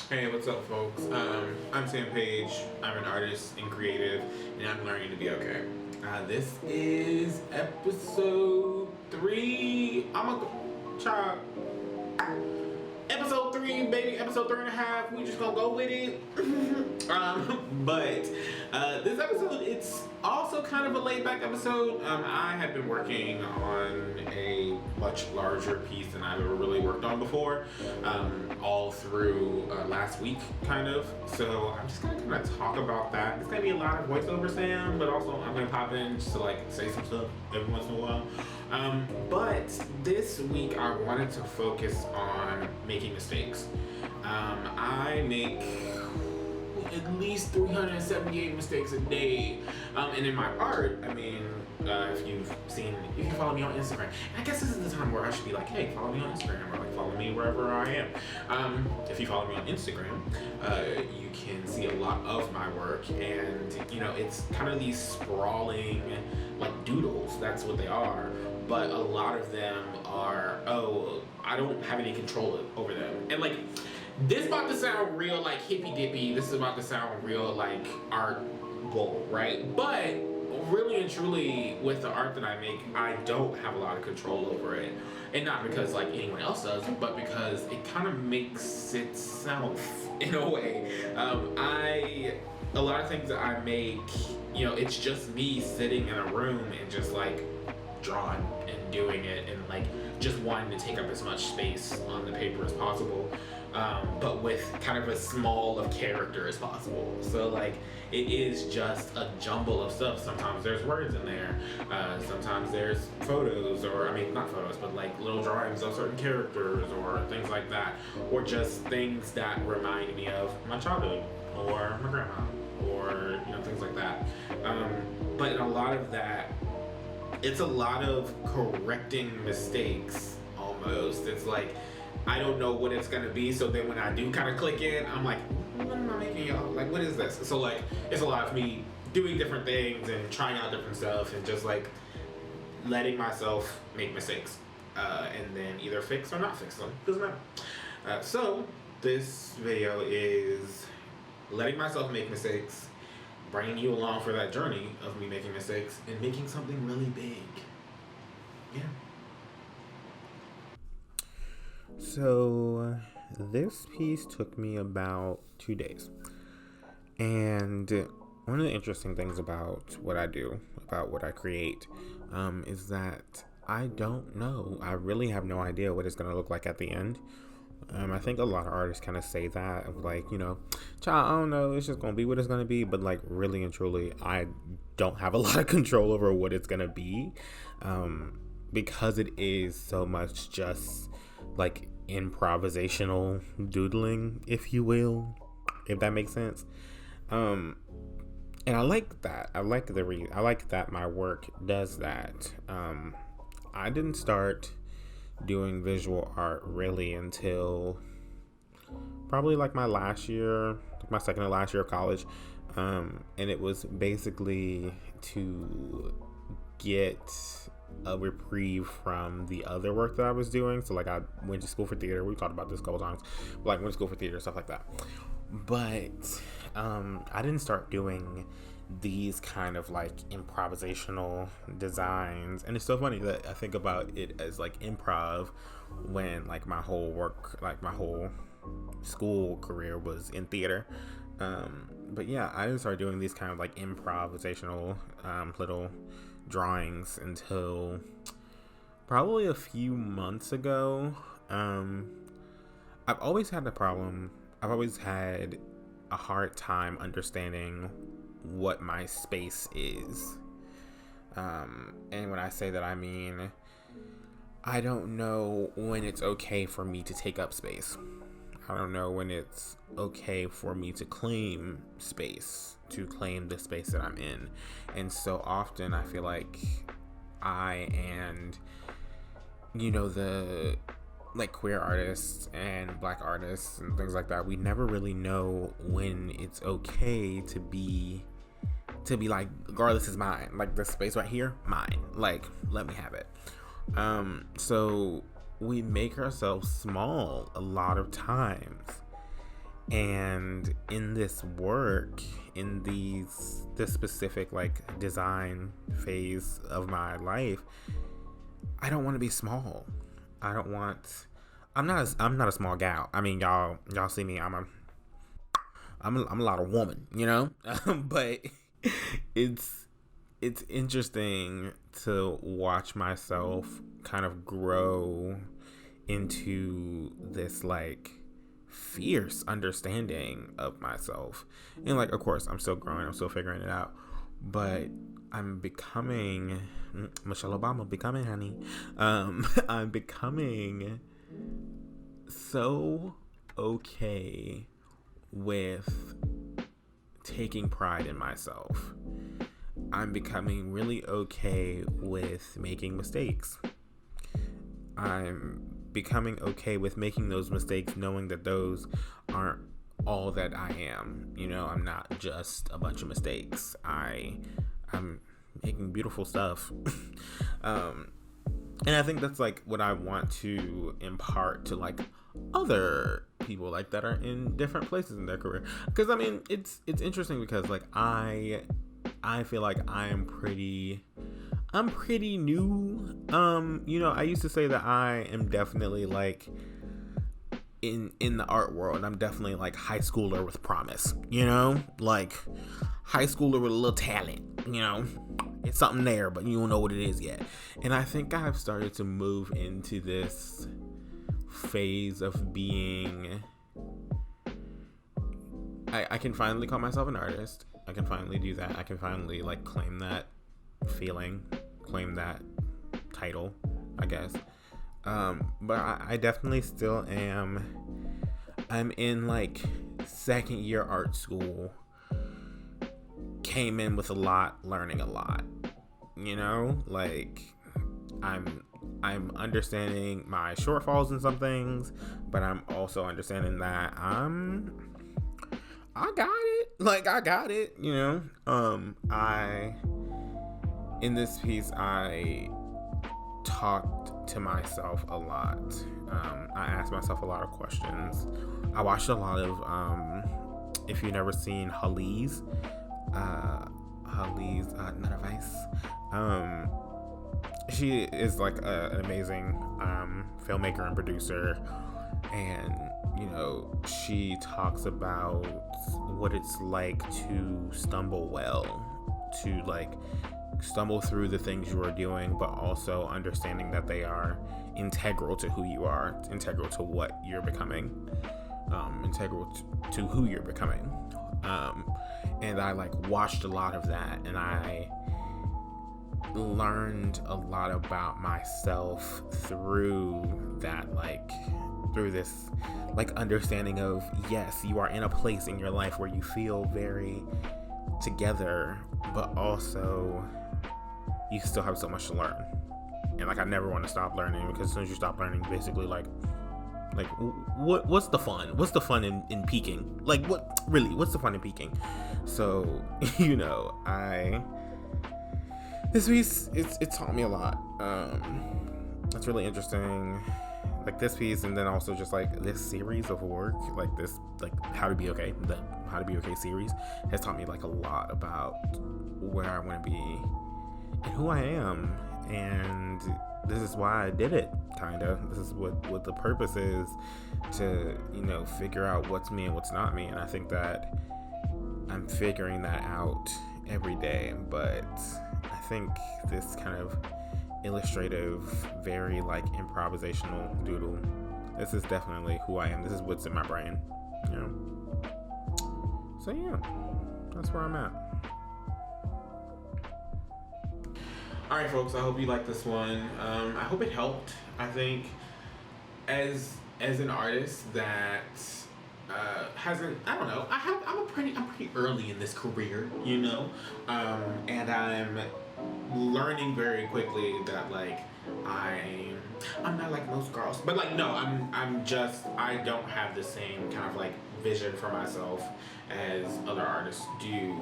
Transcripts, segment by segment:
Hey, what's up, folks? I'm Sam Page. I'm an artist and creative, and I'm learning to be okay. This is episode 3. I'm a child. Episode 3, baby. Episode 3.5. We just gonna go with it. But this episode, it's also kind of a laid back episode. I had been working on a much larger piece than I've ever really worked on before, all through last week, kind of. So I'm just gonna kind of talk about that. It's gonna be a lot of voiceover, Sam, but also I'm gonna pop in just to like say some stuff every once in a while. But this week I wanted to focus on making mistakes. I make at least 378 mistakes a day. And in my art, I mean, if you follow me on Instagram, and I guess this is the time where I should be like, hey, follow me on Instagram, or like follow me wherever I am. If you follow me on Instagram, you can see a lot of my work, and it's kind of these sprawling like doodles. That's what they are. But a lot of them are, I don't have any control over them. And like, this about to sound real like hippy dippy. This is about to sound real like art goal, right? But really and truly, with the art that I make, I don't have a lot of control over it. And not because like anyone else does, but because it kind of makes itself in a way. A lot of things that I make, it's just me sitting in a room and just like drawing and doing it, and like just wanting to take up as much space on the paper as possible, but with kind of as small of character as possible. So like it is just a jumble of stuff. Sometimes there's words in there, sometimes there's photos, or I mean not photos, but like little drawings of certain characters or things like that, or just things that remind me of my childhood or my grandma, or things like that. But in a lot of that, it's a lot of correcting mistakes almost. It's like I don't know what it's gonna be, so then when I do kind of click in, I'm like, what am I making, y'all? Like, what is this? So like it's a lot of me doing different things and trying out different stuff, and just like letting myself make mistakes, and then either fix or not fix them. Doesn't matter. So this video is letting myself make mistakes, bringing you along for that journey of me making mistakes and making something really big. Yeah. So this piece took me about 2 days. And one of the interesting things about what I do, about what I create, is that I don't know. I really have no idea what it's going to look like at the end. I think a lot of artists kind of say that of like, child, I don't know, it's just going to be what it's going to be. But like really and truly, I don't have a lot of control over what it's going to be, because it is so much just like improvisational doodling, if you will, if that makes sense. And I like that. I like that my work does that. I didn't start doing visual art really until probably like my second to last year of college, and it was basically to get a reprieve from the other work that I was doing. So like I went to school for theater. We talked about this a couple times, but like went to school for theater, stuff like that. But I didn't start doing these kind of like improvisational designs. And it's so funny that I think about it as like improv when like my whole school career was in theater. But yeah, I didn't start doing these kind of like improvisational little drawings until probably a few months ago. I've always had a hard time understanding what my space is. And when I say that, I mean, I don't know when it's okay for me to take up space. I don't know when it's okay for me to claim space, to claim the space that I'm in. And so often I feel like I and, the like queer artists and black artists and things like that, we never really know when it's okay to be like, girl, this is mine. Like this space right here, mine. Like, let me have it. So we make ourselves small a lot of times. And in this work, in this specific like design phase of my life, I don't want to be small. I don't want. I'm not a small gal. I mean, y'all see me. I'm a lot of woman, you know. But it's interesting to watch myself kind of grow into this like fierce understanding of myself. And like, of course, I'm still growing, I'm still figuring it out, but I'm becoming Michelle Obama becoming, honey. I'm becoming so okay with taking pride in myself. I'm becoming really okay with making mistakes. I'm becoming okay with making those mistakes, knowing that those aren't all that I am. You know, I'm not just a bunch of mistakes. I'm making beautiful stuff. And I think that's like what I want to impart to like other people like that are in different places in their career. Because I mean, it's interesting because like I feel like I'm pretty new. You know, I used to say that I am definitely like in the art world. I'm definitely like high schooler with promise, you know, like high schooler with a little talent, you know, it's something there, but you don't know what it is yet. And I think I've started to move into this phase of being, I can finally call myself an artist. I can finally do that. I can finally like claim that feeling, claim that title, I guess. But I definitely still am. I'm in like second year art school. Came in with a lot, learning a lot. You know, like I'm understanding my shortfalls in some things, but I'm also understanding that I got it. Like I got it, you know. In this piece I talked to myself a lot. I asked myself a lot of questions. I watched a lot of if you've never seen Hallease Nut Advice. She is like an amazing filmmaker and producer, and you know, she talks about what it's like to stumble to like stumble through the things you are doing, but also understanding that they are integral to who you are, integral to what you're becoming, integral to who you're becoming. And I like watched a lot of that, and I learned a lot about myself through that, like through this like understanding of, yes, you are in a place in your life where you feel very together, but also you still have so much to learn. And like I never want to stop learning, because as soon as you stop learning, basically like what's the fun? What's the fun in peaking? Like what's the fun in peaking? So, you know, this piece it taught me a lot. It's really interesting. Like this piece, and then also just like this series of work, like this, like How to Be Okay, the How to Be Okay series has taught me like a lot about where I want to be and who I am, and this is why I did it. Kinda, this is what the purpose is, to, you know, figure out what's me and what's not me. And I think that I'm figuring that out every day. But I think this kind of illustrative, very like improvisational doodle, this is definitely who I am. This is what's in my brain, you know. So yeah, that's where I'm at. All right, folks, I hope you liked this one. I hope it helped. I think as an artist that hasn't, I don't know, I'm pretty early in this career, you know, and I'm learning very quickly that like I'm not like most girls, but like no, I don't have the same kind of like vision for myself as other artists do.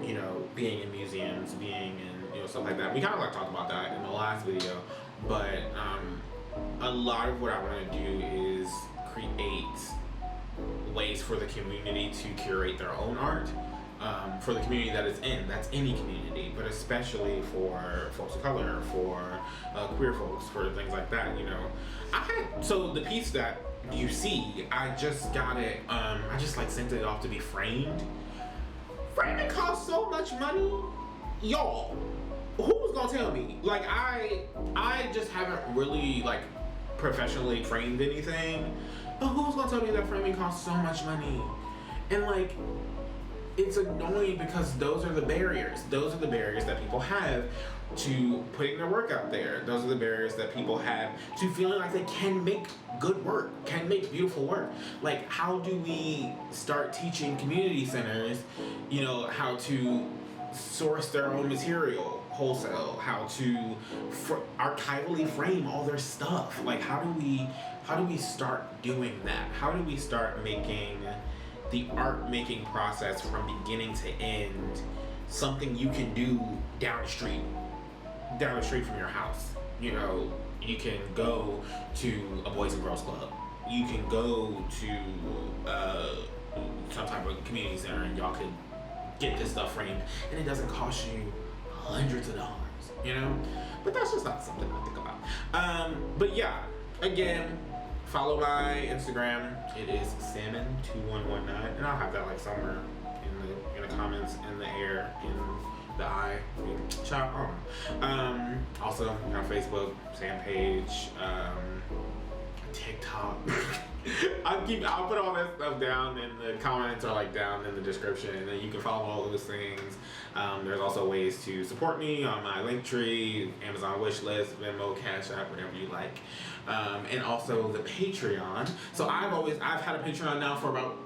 You know, being in museums, being in, you know, stuff like that. We kind of like talked about that in the last video, but a lot of what I want to do is create ways for the community to curate their own art. For the community that's any community, but especially for folks of color, for queer folks, for things like that, you know. So the piece that you see, I just got it, I just like sent it off to be framed. Framing costs so much money, y'all. Who's gonna tell me? Like, I just haven't really like professionally framed anything, but who's gonna tell me that framing costs so much money? And like, it's annoying because those are the barriers. Those are the barriers that people have to putting their work out there. Those are the barriers that people have to feeling like they can make good work, can make beautiful work. Like, how do we start teaching community centers, you know, how to source their own material wholesale, how to archivally frame all their stuff? Like, how do we start doing that? How do we start making the art making process from beginning to end something you can do down the street from your house? You know, you can go to a Boys and Girls Club, you can go to some type of community center, and y'all can get this stuff framed, and it doesn't cost you hundreds of dollars, you know. But that's just not something I think about. But yeah, again, follow my Instagram. It is salmon2119, and I'll have that like somewhere in the comments, in the air, in the eye. Child, also on Facebook, Sam Page, TikTok. I'll put all that stuff down in the comments or like down in the description, and then you can follow all of those things. There's also ways to support me on my Linktree, Amazon wishlist, Venmo, Cash App, whatever you like. And also the Patreon. So I've had a Patreon now for about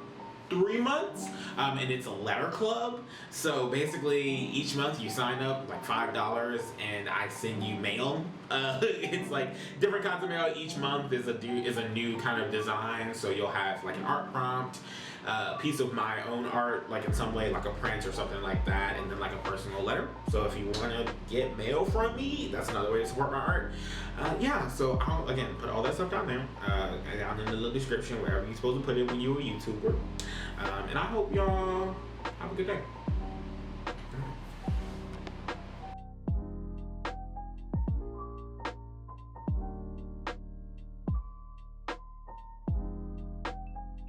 3 months, and it's a letter club. So basically, each month you sign up like $5, and I send you mail. It's like different kinds of mail. Each month is a new kind of design. So you'll have like an art prompt, a piece of my own art, like in some way, like a print or something like that, and then like a personal letter. So if you want to get mail from me, that's another way to support my art. Yeah, so I'll again put all that stuff down there, down in the little description, wherever you're supposed to put it when you're a YouTuber. And I hope y'all have a good day.